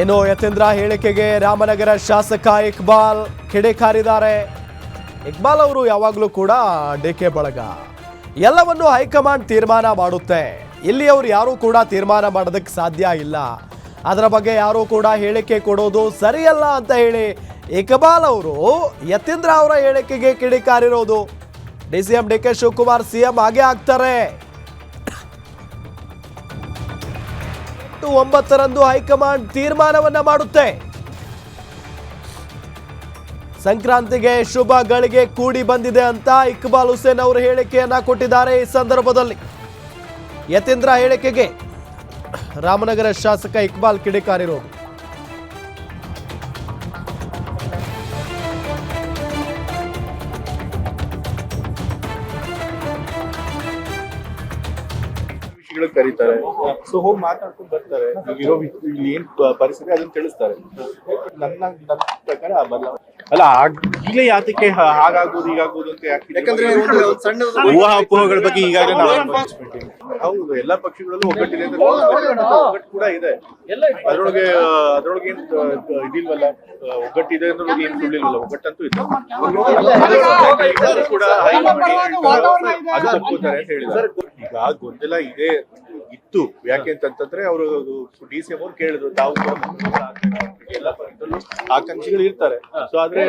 ಇನ್ನು ಯತೀಂದ್ರ ಹೇಳಿಕೆಗೆ ರಾಮನಗರ ಶಾಸಕ ಇಕ್ಬಾಲ್ ಕಿಡಿಕಾರಿದ್ದಾರೆ. ಇಕ್ಬಾಲ್ ಅವರು ಯಾವಾಗಲೂ ಕೂಡ ಡಿಕೆ ಬಳಗ ಎಲ್ಲವನ್ನು ಹೈಕಮಾಂಡ್ ತೀರ್ಮಾನ ಮಾಡುತ್ತೆ, ಇಲ್ಲಿ ಅವರು ಯಾರೂ ಕೂಡ ತೀರ್ಮಾನ ಮಾಡೋದಕ್ಕೆ ಸಾಧ್ಯ ಇಲ್ಲ, ಅದರ ಬಗ್ಗೆ ಯಾರೂ ಕೂಡ ಹೇಳಿಕೆ ಕೊಡೋದು ಸರಿಯಲ್ಲ ಅಂತ ಹೇಳಿ ಇಕ್ಬಾಲ್ ಅವರು ಯತೀಂದ್ರ ಅವರ ಹೇಳಿಕೆಗೆ ಕಿಡಿಕಾರಿರೋದು. ಡಿಸಿಎಂ ಡಿಕೆ ಶಿವಕುಮಾರ್ ಸಿಎಂ ಆಗೇ ಆಗ್ತಾರೆ. 9ರಂದು ಹೈಕಮಾಂಡ್ ತೀರ್ಮಾನವನ್ನ ಮಾಡುತ್ತೆ. ಸಂಕ್ರಾಂತಿಗೆ ಶುಭ ಗಳಿಗೆ ಕೂಡಿ ಬಂದಿದೆ ಅಂತ ಇಕ್ಬಾಲ್ ಹುಸೇನ್ ಅವರು ಹೇಳಿಕೆಯನ್ನ ಕೊಟ್ಟಿದ್ದಾರೆ. ಈ ಸಂದರ್ಭದಲ್ಲಿ ಯತೀಂದ್ರ ಹೇಳಿಕೆಗೆ ರಾಮನಗರ ಶಾಸಕ ಇಕ್ಬಾಲ್ ಕಿಡಿಕಾರಿರೋದು. ಕರೀತಾರೆ, ಸೊ ಹೋಗಿ ಮಾತಾಡ್ಕೊಂಡು ಬರ್ತಾರೆ. ಇರೋ ಇಲ್ಲಿ ಏನ್ ಪರಿಸ್ಥಿತಿ ಅದನ್ನ ತಿಳಿಸ್ತಾರೆ. ನನ್ನ ಪ್ರಕಾರ ಅಲ್ಲ ಈಗಲೇ ಯಾತಕ್ಕೆ ಹಾಗಾಗೋದು ಹೀಗಾಗೋದು ಅಂತ ಯಾಕಂದ್ರೆ ಊಹಾಪೋಹಗಳ ಬಗ್ಗೆ ಈಗಾಗಲೇ ನಾವು ಹೌದು ಎಲ್ಲಾ ಪಕ್ಷಗಳಲ್ಲೂ ಒಗ್ಗಟ್ಟಿದೆ, ಒಗ್ಗಟ್ಟು ಕೂಡ ಇದೆ. ಅದ್ರೊಳಗೆ ಏನ್ ಇದಿಲ್ವಲ್ಲ, ಒಗ್ಗಟ್ಟಿದೆ ಅಂದ್ರೆ ಏನ್ ಸುಳ್ಳಿಲ್ವಲ್ಲ, ಒಗ್ಗಟ್ಟಂತೂ ಇದೆ. ಕೂಡ ಅದು ತಪ್ಪುತ್ತಾರೆ ಅಂತ ಹೇಳಿದ್ದಾರೆ. ಈಗ ಗೊಂದಲ ಇದೆ ಇತ್ತು. ಯಾಕೆ ಅಂತಂದ್ರೆ ಅವರು ಡಿಸಿಎಂ ಅವ್ರು ಕೇಳಿದ್ರು, ತಾವು ಎಲ್ಲ ಪಕ್ಷದಲ್ಲೂ ಆಕಾಂಕ್ಷಿಗಳು ಇರ್ತಾರೆ. ಸೊ ಆದ್ರೆ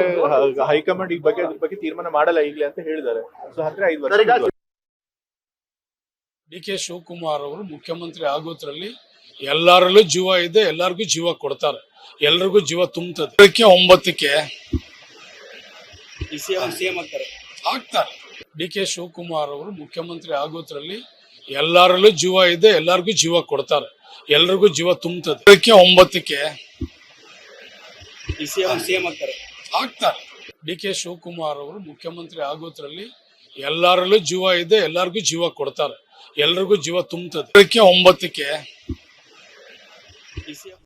ಹೈಕಮಾಂಡ್ ಈ ಬಗ್ಗೆ ಅದ್ರ ಬಗ್ಗೆ ತೀರ್ಮಾನ ಮಾಡಲ್ಲ ಈಗಲೇ ಅಂತ ಹೇಳಿದ್ದಾರೆ. ಸೊ ಆದ್ರೆ 5 ವರ್ಷ ಡಿಕೆ ಶಿವಕುಮಾರ್ ಅವರು ಮುಖ್ಯಮಂತ್ರಿ ಆಗೋದ್ರಲ್ಲಿ ಎಲ್ಲರಲ್ಲೂ ಜೀವ ಇದೆ, ಎಲ್ಲರಿಗೂ ಜೀವ ಕೊಡ್ತಾರೆ, ಎಲ್ರಿಗೂ ಜೀವ ತುಂಬುತ್ತದೆ. 9ಕ್ಕೆ ಆಗ್ತಾರೆ. ಡಿಕೆ ಶಿವಕುಮಾರ್ ಅವರು ಮುಖ್ಯಮಂತ್ರಿ ಆಗೋದ್ರಲ್ಲಿ ಎಲ್ಲರಲ್ಲೂ ಜೀವ ಇದೆ, ಎಲ್ಲರಿಗೂ ಜೀವ ಕೊಡ್ತಾರೆ, ಎಲ್ರಿಗೂ ಜೀವ ತುಂಬುತ್ತದೆ. 9ಕ್ಕೆ ಆಗ್ತಾರೆ. ಡಿಕೆ ಶಿವಕುಮಾರ್ ಅವರು ಮುಖ್ಯಮಂತ್ರಿ ಆಗೋದ್ರಲ್ಲಿ ಎಲ್ಲರಲ್ಲೂ ಜೀವ ಇದೆ, ಎಲ್ಲರಿಗೂ ಜೀವ ಕೊಡ್ತಾರೆ, ಎಲ್ರಿಗೂ ಜೀವ ತುಂಬುತ್ತದೆ. 9ಕ್ಕೆ